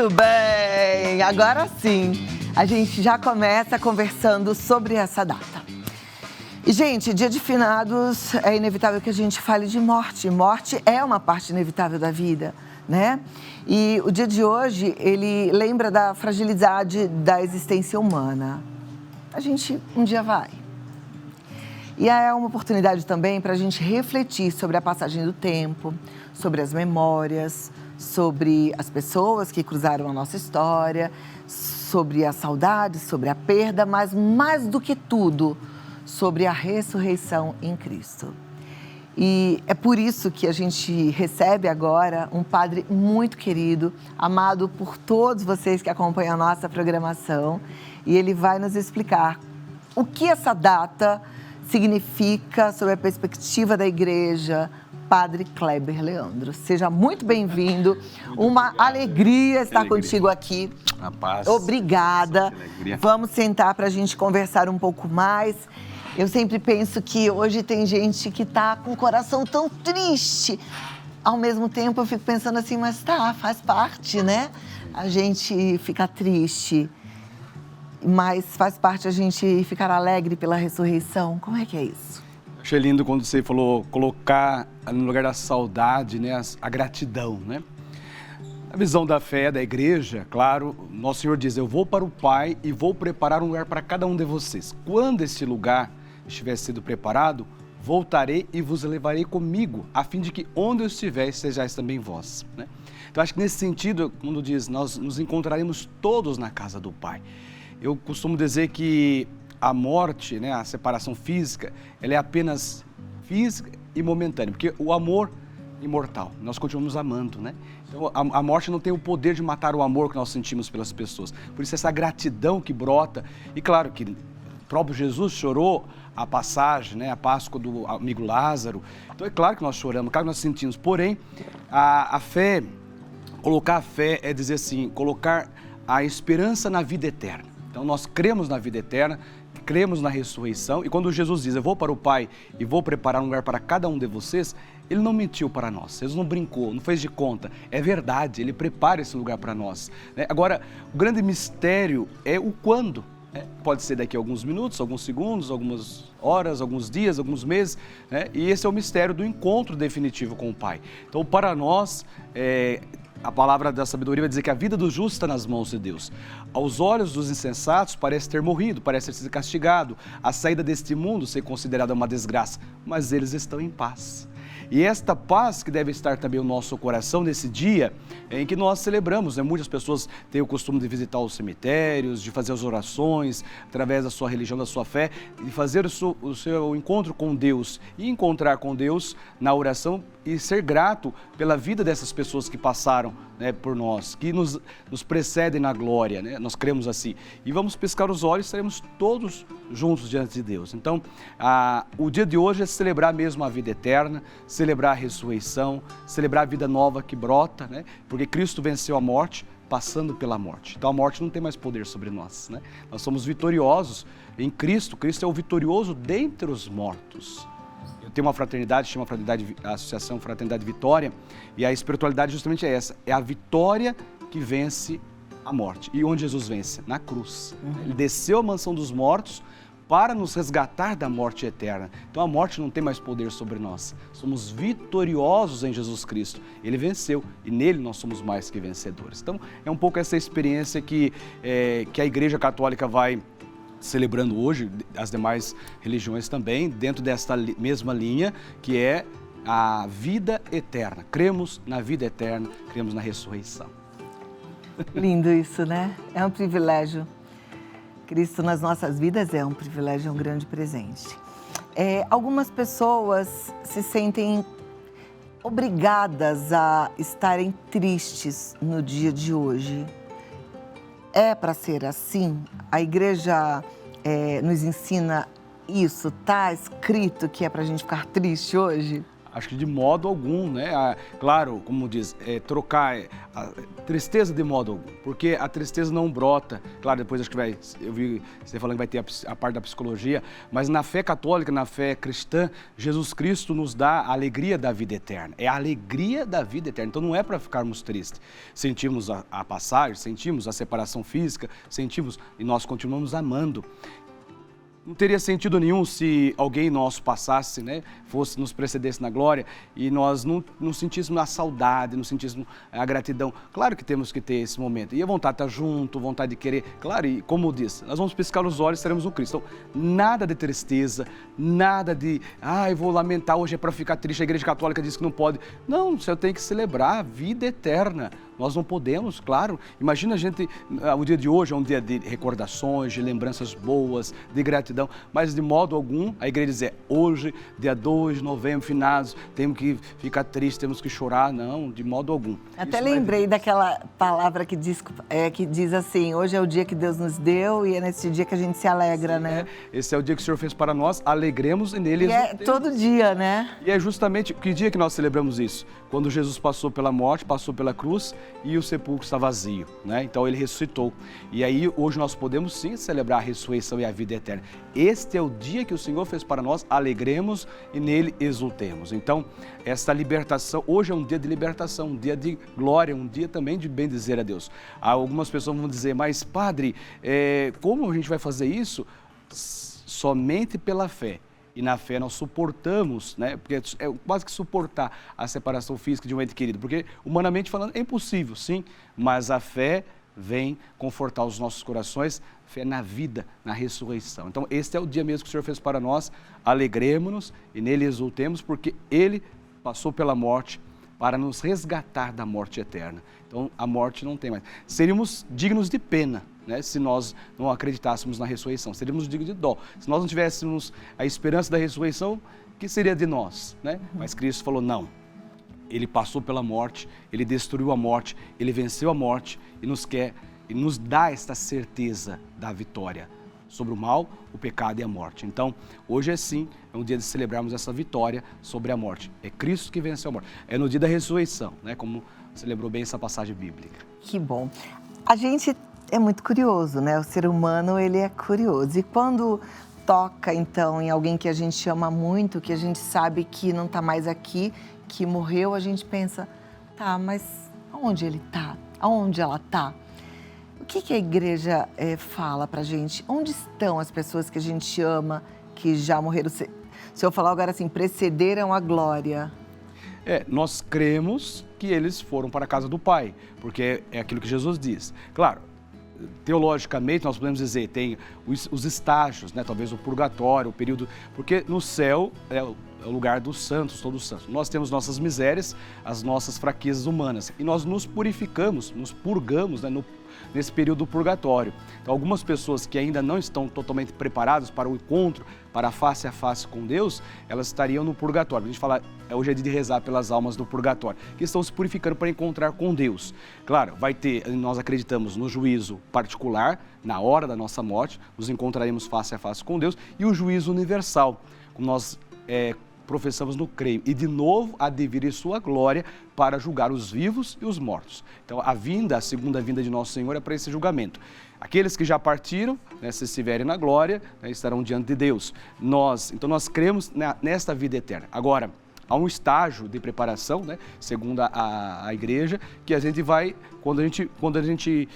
Muito bem, agora sim, a gente já começa conversando sobre essa data. E, gente, dia de finados é inevitável que a gente fale de morte. Morte é uma parte inevitável da vida, né? E o dia de hoje, ele lembra da fragilidade da existência humana. A gente um dia vai. E é uma oportunidade também para a gente refletir sobre a passagem do tempo, sobre as memórias, sobre as pessoas que cruzaram a nossa história, sobre a saudade, sobre a perda, mas mais do que tudo, sobre a ressurreição em Cristo. E é por isso que a gente recebe agora um padre muito querido, amado por todos vocês que acompanham a nossa programação, e ele vai nos explicar o que essa data significa sob a perspectiva da igreja. Padre Kleber Leandro, seja muito bem-vindo. Uma alegria estar contigo aqui. A paz. Obrigada. Vamos sentar para a gente conversar um pouco mais. Eu sempre penso que hoje tem gente que está com o coração tão triste. Ao mesmo tempo eu fico pensando assim, mas faz parte, né? A gente fica triste, mas faz parte a gente ficar alegre pela ressurreição. Como é que é isso? Achei lindo quando você falou colocar no lugar da saudade, né, a gratidão, né? A visão da fé da igreja, claro, nosso Senhor diz, eu vou para o Pai e vou preparar um lugar para cada um de vocês. Quando esse lugar estiver sido preparado, voltarei e vos levarei comigo, a fim de que onde eu estiver, sejais também vós, né? Então, acho que nesse sentido, quando diz, nós nos encontraremos todos na casa do Pai. Eu costumo dizer que a morte, né, a separação física, ela é apenas física e momentânea, porque o amor é imortal, nós continuamos amando, né? Então, a morte não tem o poder de matar o amor que nós sentimos pelas pessoas. Por isso, essa gratidão que brota, e claro que o próprio Jesus chorou a passagem, né, a Páscoa do amigo Lázaro. Então, é claro que nós choramos, claro que nós sentimos, porém, a fé, colocar a fé é dizer assim, colocar a esperança na vida eterna. Então, nós cremos na vida eterna, cremos na ressurreição, e quando Jesus diz, eu vou para o Pai e vou preparar um lugar para cada um de vocês, Ele não mentiu para nós, Jesus não brincou, não fez de conta, é verdade, Ele prepara esse lugar para nós, né? Agora, o grande mistério é o quando, né? Pode ser daqui a alguns minutos, alguns segundos, algumas horas, alguns dias, alguns meses, né? E esse é o mistério do encontro definitivo com o Pai. Então, para nós, a palavra da sabedoria vai dizer que a vida do justo está nas mãos de Deus. Aos olhos dos insensatos parece ter morrido, parece ter sido castigado, a saída deste mundo ser considerada uma desgraça, mas eles estão em paz. E esta paz que deve estar também no nosso coração nesse dia em que nós celebramos, né? Muitas pessoas têm o costume de visitar os cemitérios, de fazer as orações, através da sua religião, da sua fé, de fazer o seu encontro com Deus e encontrar com Deus na oração e ser grato pela vida dessas pessoas que passaram, né, por nós, que nos precedem na glória, né? Nós cremos assim. E vamos piscar os olhos e estaremos todos juntos diante de Deus. Então, o dia de hoje é celebrar mesmo a vida eterna, celebrar a ressurreição, celebrar a vida nova que brota, né? Porque Cristo venceu a morte, passando pela morte. Então a morte não tem mais poder sobre nós, né? Nós somos vitoriosos em Cristo. Cristo é o vitorioso dentre os mortos. Eu tenho uma fraternidade, chama a Associação Fraternidade Vitória, e a espiritualidade justamente é essa, é a vitória que vence a morte. E onde Jesus vence? Na cruz. Ele desceu à mansão dos mortos para nos resgatar da morte eterna. Então a morte não tem mais poder sobre nós. Somos vitoriosos em Jesus Cristo. Ele venceu e nele nós somos mais que vencedores. Então é um pouco essa experiência que a Igreja Católica vai celebrando hoje, as demais religiões também, dentro desta mesma linha, que é a vida eterna. Cremos na vida eterna, cremos na ressurreição. Lindo isso, né? É um privilégio. Cristo nas nossas vidas é um privilégio, é um grande presente. Algumas pessoas se sentem obrigadas a estarem tristes no dia de hoje. É para ser assim? A igreja nos ensina isso? Está escrito que é para a gente ficar triste hoje? Acho que de modo algum, né? Claro, como diz, trocar a tristeza de modo algum, porque a tristeza não brota. Claro, depois acho que eu vi você falando que vai ter a parte da psicologia, mas na fé católica, na fé cristã, Jesus Cristo nos dá a alegria da vida eterna. É a alegria da vida eterna. Então não é para ficarmos tristes. Sentimos a passagem, sentimos a separação física, sentimos e nós continuamos amando. Não teria sentido nenhum se alguém nosso passasse, né, nos precedesse na glória e nós não sentíssemos a saudade, não sentíssemos a gratidão. Claro que temos que ter esse momento. E a vontade de estar junto, vontade de querer. Claro, e como eu disse, nós vamos piscar os olhos e estaremos no Cristo. Então, nada de tristeza, nada de, eu vou lamentar, hoje é para ficar triste, a Igreja Católica diz que não pode. Não, você tem que celebrar a vida eterna. Nós não podemos, claro. Imagina a gente, o dia de hoje é um dia de recordações, de lembranças boas, de gratidão, mas de modo algum a igreja diz, hoje, dia 2 de novembro, finados, temos que ficar tristes, temos que chorar. Não, de modo algum. Até isso lembrei daquela palavra que diz assim, hoje é o dia que Deus nos deu e é nesse dia que a gente se alegra, sim, né? Esse é o dia que o Senhor fez para nós, alegremos e nele exultemos. É todo dia, né? E é justamente, que dia que nós celebramos isso? Quando Jesus passou pela morte, passou pela cruz e o sepulcro está vazio, né? Então ele ressuscitou. E aí hoje nós podemos sim celebrar a ressurreição e a vida eterna. Este é o dia que o Senhor fez para nós, alegremos e nele exultemos. Então, esta libertação, hoje é um dia de libertação, um dia de glória, um dia também de bem dizer a Deus. Algumas pessoas vão dizer, mas padre, como a gente vai fazer isso? Somente pela fé. E na fé nós suportamos, né? Porque é quase que suportar a separação física de um ente querido. Porque, humanamente falando, é impossível, sim. Mas a fé vem confortar os nossos corações, fé na vida, na ressurreição. Então, este é o dia mesmo que o Senhor fez para nós. Alegremos-nos e nele exultemos, porque ele passou pela morte para nos resgatar da morte eterna. Então, a morte não tem mais. Seríamos dignos de pena, né, se nós não acreditássemos na ressurreição. Seríamos dignos de dó. Se nós não tivéssemos a esperança da ressurreição, o que seria de nós, né? Mas Cristo falou, não. Ele passou pela morte, ele destruiu a morte, ele venceu a morte e nos dá esta certeza da vitória sobre o mal, o pecado e a morte. Então, hoje é um dia de celebrarmos essa vitória sobre a morte. É Cristo que venceu a morte. É no dia da ressurreição, né? Como você lembrou bem essa passagem bíblica. Que bom. A gente é muito curioso, né? O ser humano, ele é curioso. E quando toca, então, em alguém que a gente ama muito, que a gente sabe que não está mais aqui, que morreu, a gente pensa, tá, mas aonde ele está? Aonde ela está? O que a igreja fala pra gente? Onde estão as pessoas que a gente ama, que já morreram? Se eu falar agora assim, precederam a glória. Nós cremos que eles foram para a casa do Pai, porque é aquilo que Jesus diz. Claro, teologicamente nós podemos dizer, tem os estágios, né? Talvez o purgatório, o período, porque no céu é o lugar dos santos, todos os santos. Nós temos nossas misérias, as nossas fraquezas humanas e nós nos purificamos, nos purgamos, né? Nesse período do purgatório. Então, algumas pessoas que ainda não estão totalmente preparadas para o encontro, para a face com Deus, elas estariam no purgatório. A gente fala, hoje é dia de rezar pelas almas do purgatório, que estão se purificando para encontrar com Deus. Claro, nós acreditamos no juízo particular, na hora da nossa morte, nos encontraremos face a face com Deus, e o juízo universal, como nós professamos no creio, e de novo há de vir em sua glória para julgar os vivos e os mortos. Então a segunda vinda de nosso Senhor é para esse julgamento. Aqueles que já partiram, né, se estiverem na glória, né, estarão diante de Deus. Então nós cremos nesta vida eterna. Agora, há um estágio de preparação, né, segundo a igreja, que a gente vai, quando a gente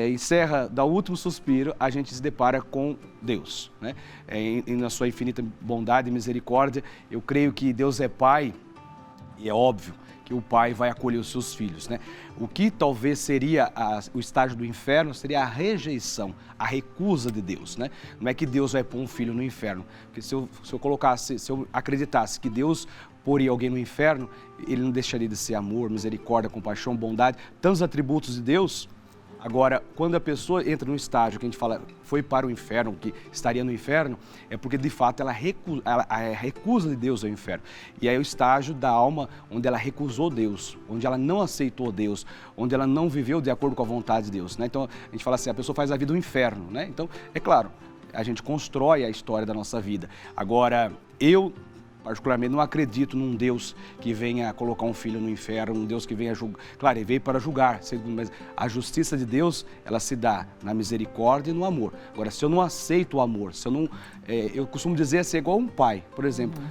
encerra, dá o último suspiro, a gente se depara com Deus, né? Na sua infinita bondade e misericórdia, eu creio que Deus é Pai, e é óbvio que o Pai vai acolher os seus filhos, né? O que talvez seria o estágio do inferno seria a rejeição, a recusa de Deus, né? Não é que Deus vai pôr um filho no inferno, porque se eu acreditasse que Deus poria alguém no inferno, ele não deixaria de ser amor, misericórdia, compaixão, bondade, tantos atributos de Deus. Agora, quando a pessoa entra num estágio que a gente fala, foi para o inferno, que estaria no inferno, é porque de fato ela recusa de Deus ao inferno. E aí é o estágio da alma onde ela recusou Deus, onde ela não aceitou Deus, onde ela não viveu de acordo com a vontade de Deus, né? Então, a gente fala assim, a pessoa faz a vida um inferno, né? Então, é claro, a gente constrói a história da nossa vida. Agora, eu particularmente, não acredito num Deus que venha colocar um filho no inferno, um Deus que venha julgar. Claro, ele veio para julgar, mas a justiça de Deus, ela se dá na misericórdia e no amor. Agora, se eu não aceito o amor, se eu não... eu costumo dizer ser igual um pai, por exemplo.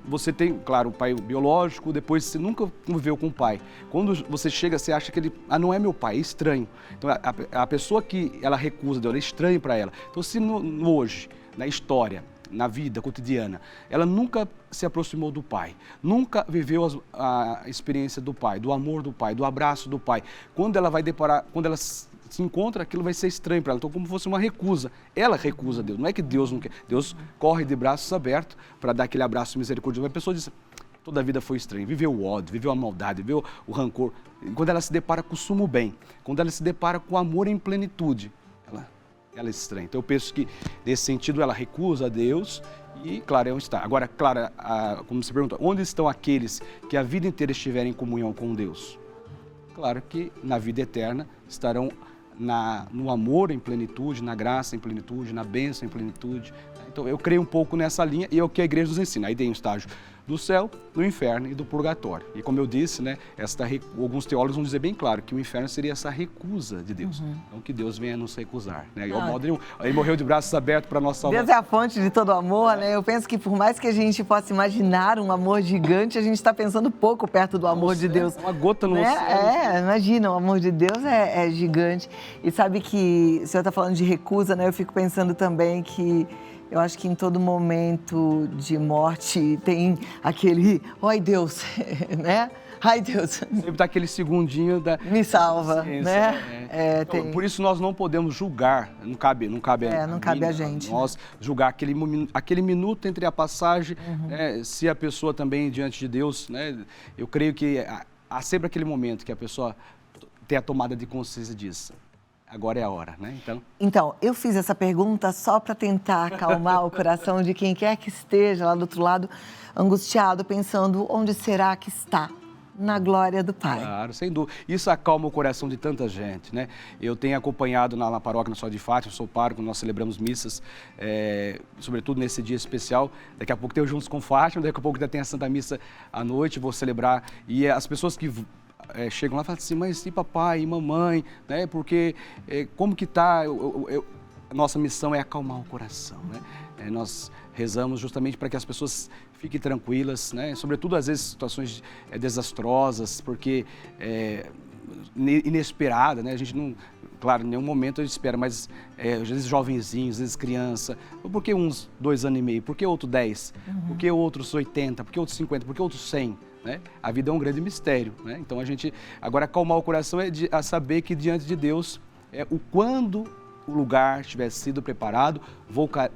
Você tem, claro, o pai biológico, depois você nunca conviveu com o pai. Quando você chega, você acha que ele, não é meu pai, é estranho. Então, a pessoa que ela recusa Deus, é estranho para ela. Então, se hoje, na história, na vida cotidiana, ela nunca se aproximou do pai, nunca viveu a experiência do pai, do amor do pai, do abraço do pai. Quando ela vai deparar, quando ela se encontra, aquilo vai ser estranho para ela. Então, como se fosse uma recusa. Ela recusa Deus. Não é que Deus não quer. Deus corre de braços abertos para dar aquele abraço misericordioso. Mas a pessoa diz, toda a vida foi estranha. Viveu o ódio, viveu a maldade, viveu o rancor. Quando ela se depara com o sumo bem, quando ela se depara com o amor em plenitude, ela é estranha. Então, eu penso que, nesse sentido, ela recusa a Deus e, claro, é onde está. Agora, claro, como você pergunta, onde estão aqueles que a vida inteira estiverem em comunhão com Deus? Claro que, na vida eterna, estarão no amor em plenitude, na graça em plenitude, na bênção em plenitude. Então, eu creio um pouco nessa linha e é o que a igreja nos ensina. Aí tem um estágio do céu, do inferno e do purgatório. E como eu disse, né, alguns teólogos vão dizer bem claro que o inferno seria essa recusa de Deus. Então, que Deus venha nos recusar. Né? Ele morreu de braços abertos para nossa salvação. Deus é a fonte de todo amor, né? Eu penso que por mais que a gente possa imaginar um amor gigante, a gente está pensando pouco perto do amor de Deus. Uma gota no oceano. Imagina, o amor de Deus é gigante. E sabe que, o senhor está falando de recusa, né? Eu fico pensando também que eu acho que em todo momento de morte tem aquele, ai Deus, né? Ai Deus. Sempre dá aquele segundinho da... Me salva, né? Então, por isso nós não podemos julgar, não cabe a gente. Nós julgar aquele minuto entre a passagem, né, se a pessoa também diante de Deus, né? Eu creio que há sempre aquele momento que a pessoa tem a tomada de consciência disso. Agora é a hora, né? Então, eu fiz essa pergunta só para tentar acalmar o coração de quem quer que esteja lá do outro lado, angustiado, pensando onde será que está? Na glória do Pai. Claro, sem dúvida. Isso acalma o coração de tanta gente, né? Eu tenho acompanhado na paróquia Nossa Senhora de Fátima, eu sou pároco, nós celebramos missas, sobretudo nesse dia especial. Daqui a pouco tem o Juntos com Fátima, daqui a pouco já tem a Santa Missa à noite, vou celebrar. E as pessoas que chegam lá e falam assim, mas e papai, e mamãe, né? Porque como que tá? A nossa missão é acalmar o coração, né? Nós rezamos justamente para que as pessoas fiquem tranquilas, né? Sobretudo às vezes situações desastrosas, porque inesperada, né? A gente não, claro, em nenhum momento a gente espera, mas às vezes jovenzinhos, às vezes criança, por que uns 2 anos e meio, por que outros 10, por que outros 80, por que outros 50, por que outros 100? Né? A vida é um grande mistério, né? Então a gente, agora acalmar o coração a saber que diante de Deus, quando o lugar tiver sido preparado,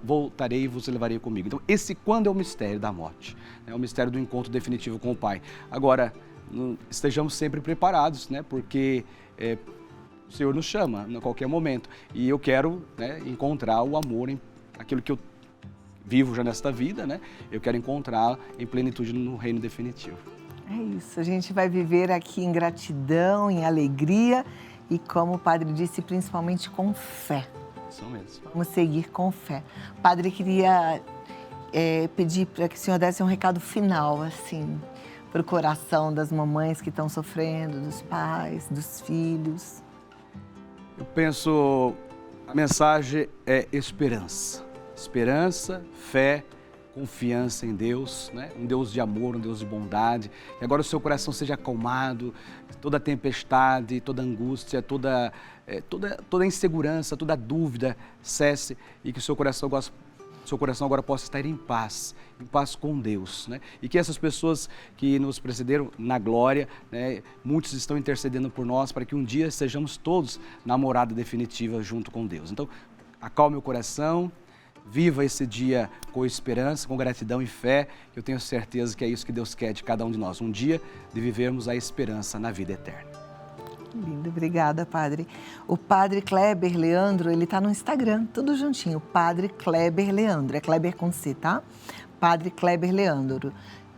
voltarei e vos levarei comigo. Então esse quando é o mistério da morte, é o mistério do encontro definitivo com o Pai. Agora, estejamos sempre preparados, né? Porque o Senhor nos chama a qualquer momento e eu quero, né, encontrar o amor em aquilo que eu vivo já nesta vida, né? Eu quero encontrar em plenitude no reino definitivo. É isso, a gente vai viver aqui em gratidão, em alegria e, como o padre disse, principalmente com fé. Isso mesmo. Vamos seguir com fé. Padre, queria pedir para que o senhor desse um recado final, assim, para o coração das mamães que estão sofrendo, dos pais, dos filhos. Eu penso, a mensagem é esperança. Esperança, fé, confiança em Deus, né? Um Deus de amor, um Deus de bondade. E agora o seu coração seja acalmado, toda tempestade, toda angústia, toda insegurança, toda dúvida cesse e que o seu coração agora possa estar em paz com Deus, né? E que essas pessoas que nos precederam na glória, né, muitos estão intercedendo por nós para que um dia sejamos todos na morada definitiva junto com Deus. Então, acalme o coração. Viva esse dia com esperança, com gratidão e fé. Eu tenho certeza que é isso que Deus quer de cada um de nós. Um dia de vivermos a esperança na vida eterna. Lindo, obrigada, padre. O padre Kleber Leandro, ele tá no Instagram, tudo juntinho. Padre Kleber Leandro, é Kleber com C, tá? Padre Kleber Leandro.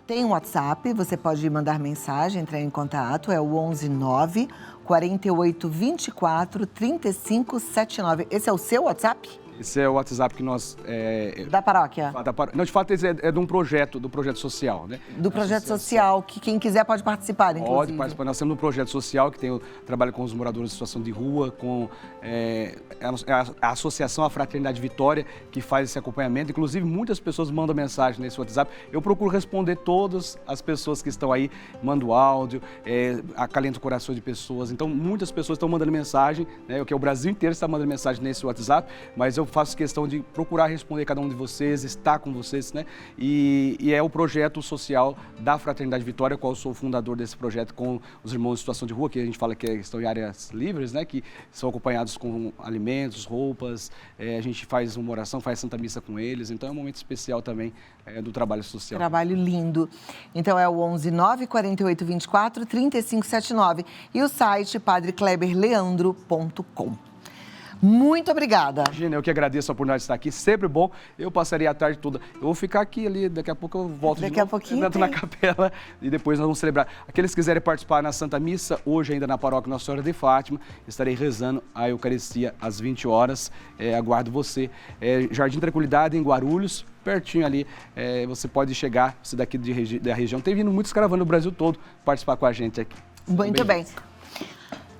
Tem um WhatsApp, você pode mandar mensagem, entrar em contato, é o 119 4824 3579. Esse é o seu WhatsApp? Esse é o WhatsApp que nós... Da paróquia? Não, de fato, esse é de um projeto, do projeto social, né? Do projeto social, que quem quiser pode participar, inclusive. Pode participar. Nós temos um projeto social que trabalha com os moradores em situação de rua, com a Associação A Fraternidade Vitória, que faz esse acompanhamento. Inclusive, muitas pessoas mandam mensagem nesse WhatsApp. Eu procuro responder todas as pessoas que estão aí, mando áudio, acalento o coração de pessoas. Então, muitas pessoas estão mandando mensagem, né? O Brasil inteiro está mandando mensagem nesse WhatsApp, mas eu faço questão de procurar responder cada um de vocês, estar com vocês, né? E é o projeto social da Fraternidade Vitória, qual eu sou o fundador desse projeto com os irmãos em situação de rua, que a gente fala que estão em áreas livres, né? Que são acompanhados com alimentos, roupas, a gente faz uma oração, faz Santa Missa com eles, então é um momento especial também do trabalho social. Trabalho lindo. Então é o 11 9 48 24 35 79 e o site padrekleberleandro.com. Muito obrigada. Imagina, eu que agradeço a oportunidade de estar aqui, sempre bom. Eu passaria a tarde toda. Eu vou ficar aqui ali, daqui a pouco eu volto daqui de novo, a pouquinho entro na capela e depois nós vamos celebrar. Aqueles que quiserem participar na Santa Missa, hoje ainda na paróquia Nossa Senhora de Fátima, estarei rezando a Eucaristia às 20 horas. Aguardo você. Jardim Tranquilidade, em Guarulhos, pertinho ali. Você pode chegar, você daqui da região. Tem vindo muitos caravanas do Brasil todo participar com a gente aqui. Muito bem.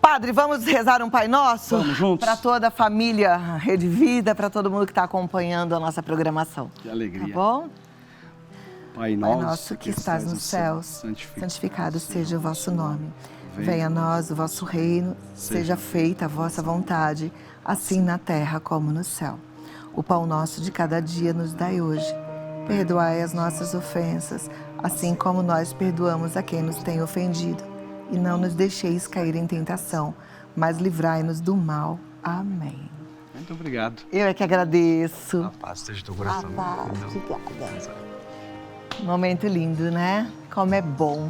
Padre, vamos rezar um Pai Nosso? Vamos juntos. Para toda a família Rede Vida, para todo mundo que está acompanhando a nossa programação. Que alegria. Tá bom? Pai Nosso que estás nos céus, santificado seja o vosso nome. Venha a nós o vosso reino, seja feita a vossa vontade, assim na terra como no céu. O pão nosso de cada dia nos dai hoje. Perdoai as nossas ofensas, assim como nós perdoamos a quem nos tem ofendido. E não nos deixeis cair em tentação, mas livrai-nos do mal. Amém. Muito obrigado. Eu é que agradeço. A paz esteja no teu coração. Obrigada. Momento lindo, né? Como é bom.